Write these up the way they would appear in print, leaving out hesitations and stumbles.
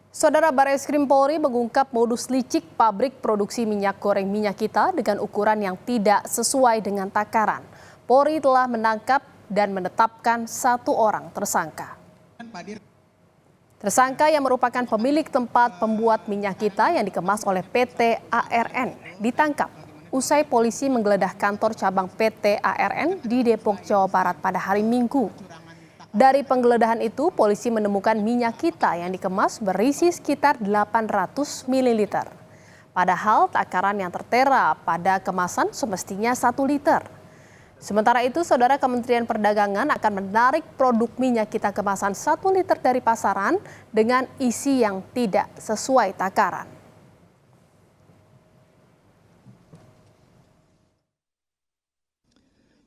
Saudara, Barreskrim Polri mengungkap modus licik pabrik produksi minyak goreng Minyak Kita dengan ukuran yang tidak sesuai dengan takaran. Polri telah menangkap dan menetapkan 1 orang tersangka. Tersangka yang merupakan pemilik tempat pembuat Minyak Kita yang dikemas oleh PT ARN ditangkap usai polisi menggeledah kantor cabang PT ARN di Depok, Jawa Barat pada hari Minggu. Dari penggeledahan itu, polisi menemukan minyak kita yang dikemas berisi sekitar 800 ml. Padahal takaran yang tertera pada kemasan semestinya 1 liter. Sementara itu, Saudara, Kementerian Perdagangan akan menarik produk minyak kita kemasan 1 liter dari pasaran dengan isi yang tidak sesuai takaran.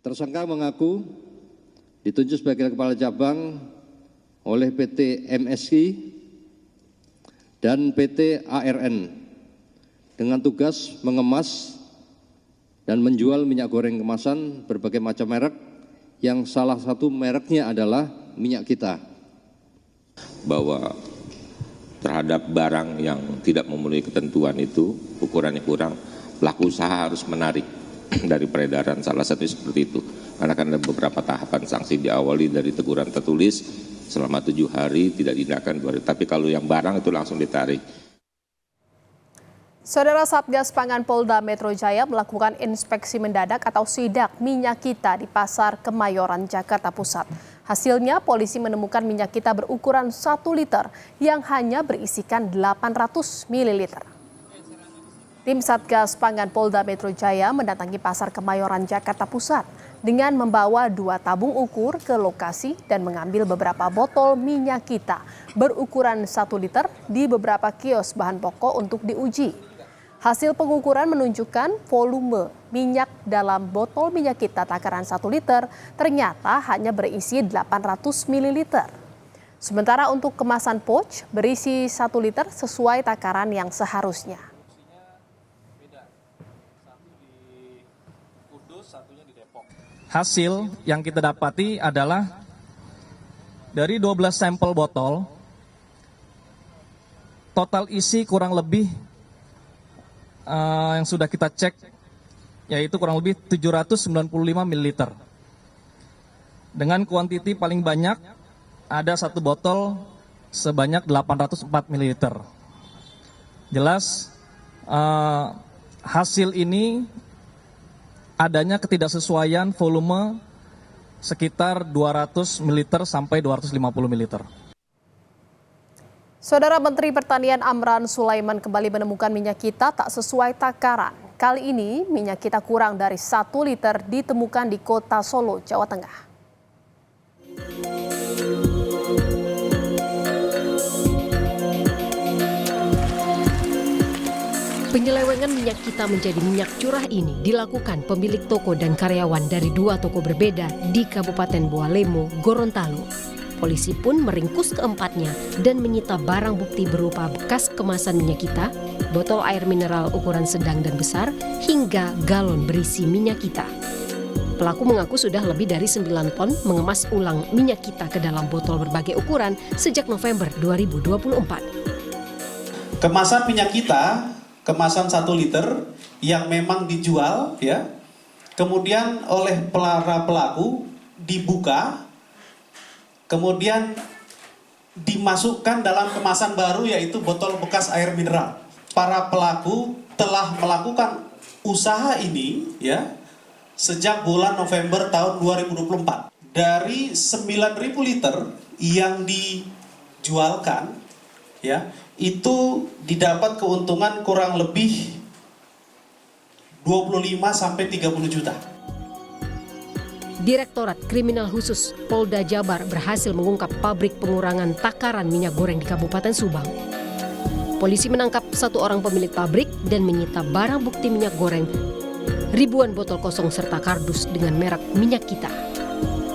Tersangka mengaku ditunjuk sebagai kepala cabang oleh PT MSI dan PT ARN dengan tugas mengemas dan menjual minyak goreng kemasan berbagai macam merek yang salah satu mereknya adalah Minyak Kita. Bahwa terhadap barang yang tidak memenuhi ketentuan itu, ukurannya kurang, pelaku usaha harus menarik dari peredaran, salah satunya seperti itu. Karena akan ada beberapa tahapan sanksi, diawali dari teguran tertulis selama 7 hari, tidak tindakan 2 hari. Tapi kalau yang barang itu langsung ditarik. Saudara, Satgas Pangan Polda Metro Jaya melakukan inspeksi mendadak atau sidak Minyak Kita di Pasar Kemayoran, Jakarta Pusat. Hasilnya, polisi menemukan minyak kita berukuran 1 liter yang hanya berisikan 800 ml. Tim Satgas Pangan Polda Metro Jaya mendatangi Pasar Kemayoran, Jakarta Pusat dengan membawa 2 tabung ukur ke lokasi dan mengambil beberapa botol minyak kita berukuran 1 liter di beberapa kios bahan pokok untuk diuji. Hasil pengukuran menunjukkan volume minyak dalam botol minyak kita takaran 1 liter ternyata hanya berisi 800 ml. Sementara untuk kemasan pouch berisi 1 liter sesuai takaran yang seharusnya. Hasil yang kita dapati adalah dari 12 sampel botol, total isi kurang lebih yang sudah kita cek, yaitu kurang lebih 795 ml. Dengan kuantiti paling banyak, ada 1 botol sebanyak 804 ml. Jelas hasil ini adanya ketidaksesuaian volume sekitar 200 ml sampai 250 ml. Saudara, Menteri Pertanian Amran Sulaiman kembali menemukan minyak kita tak sesuai takaran. Kali ini minyak kita kurang dari 1 liter ditemukan di Kota Solo, Jawa Tengah. Penyelewengan minyak kita menjadi minyak curah ini dilakukan pemilik toko dan karyawan dari 2 toko berbeda di Kabupaten Bualemo, Gorontalo. Polisi pun meringkus keempatnya dan menyita barang bukti berupa bekas kemasan minyak kita, botol air mineral ukuran sedang dan besar, hingga galon berisi minyak kita. Pelaku mengaku sudah lebih dari 9 ton mengemas ulang minyak kita ke dalam botol berbagai ukuran sejak November 2024. Kemasan minyak kita, kemasan 1 liter yang memang dijual, ya, kemudian oleh para pelaku dibuka, kemudian dimasukkan dalam kemasan baru yaitu botol bekas air mineral. Para pelaku telah melakukan usaha ini, ya, sejak bulan November tahun 2024. Dari 9.000 liter yang dijualkan, ya, itu didapat keuntungan kurang lebih 25 sampai 30 juta. Direktorat Kriminal Khusus Polda Jabar berhasil mengungkap pabrik pengurangan takaran minyak goreng di Kabupaten Subang. Polisi menangkap 1 orang pemilik pabrik dan menyita barang bukti minyak goreng, ribuan botol kosong serta kardus dengan merek Minyak Kita.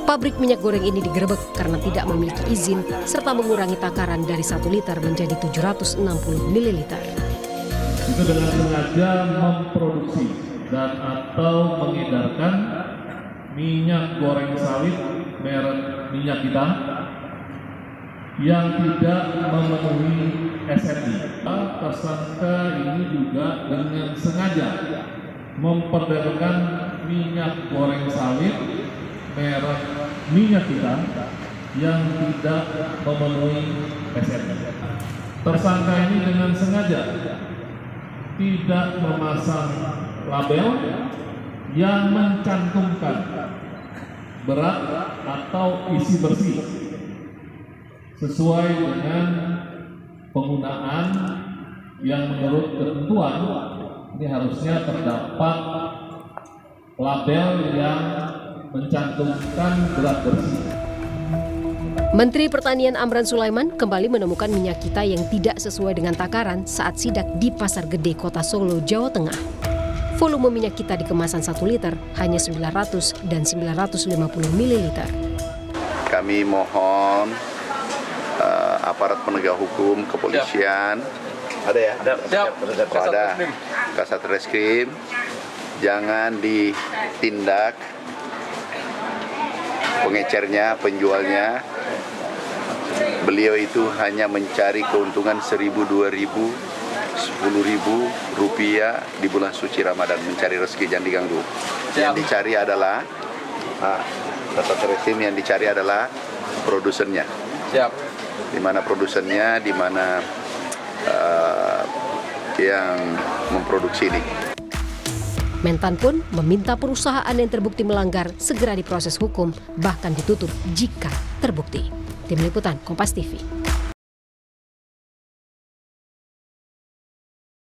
Pabrik minyak goreng ini digerebek karena tidak memiliki izin serta mengurangi takaran dari 1 liter menjadi 760 ml. Itu dengan sengaja memproduksi dan atau mengedarkan minyak goreng sawit merek Minyak Kita yang tidak memenuhi SNI. Tersangka ini juga dengan sengaja memperdagangkan minyak goreng sawit merek Minyak Kita yang tidak memenuhi SNI. Tersangka ini dengan sengaja tidak memasang label yang mencantumkan berat atau isi bersih sesuai dengan penggunaan yang menurut ketentuan ini harusnya terdapat label yang mencantumkan berat bersih. Menteri Pertanian Amran Sulaiman kembali menemukan minyak kita yang tidak sesuai dengan takaran saat sidak di Pasar Gede Kota Solo, Jawa Tengah. Volume minyak kita di kemasan 1 liter hanya 900 dan 950 ml. Kami mohon aparat penegak hukum, kepolisian, ada ya? Ada. Kasat Reskrim, jangan ditindak pengecernya, penjualnya. Beliau itu hanya mencari keuntungan 1.000, 2.000, 10.000 rupiah di bulan suci Ramadan, mencari rezeki, jangan diganggu. Yang dicari adalah Kasat Reskrim, yang dicari adalah produsennya. Di mana produsennya, di mana yang memproduksi ini. Mentan pun meminta perusahaan yang terbukti melanggar segera diproses hukum, bahkan ditutup jika terbukti. Tim Liputan Kompas TV.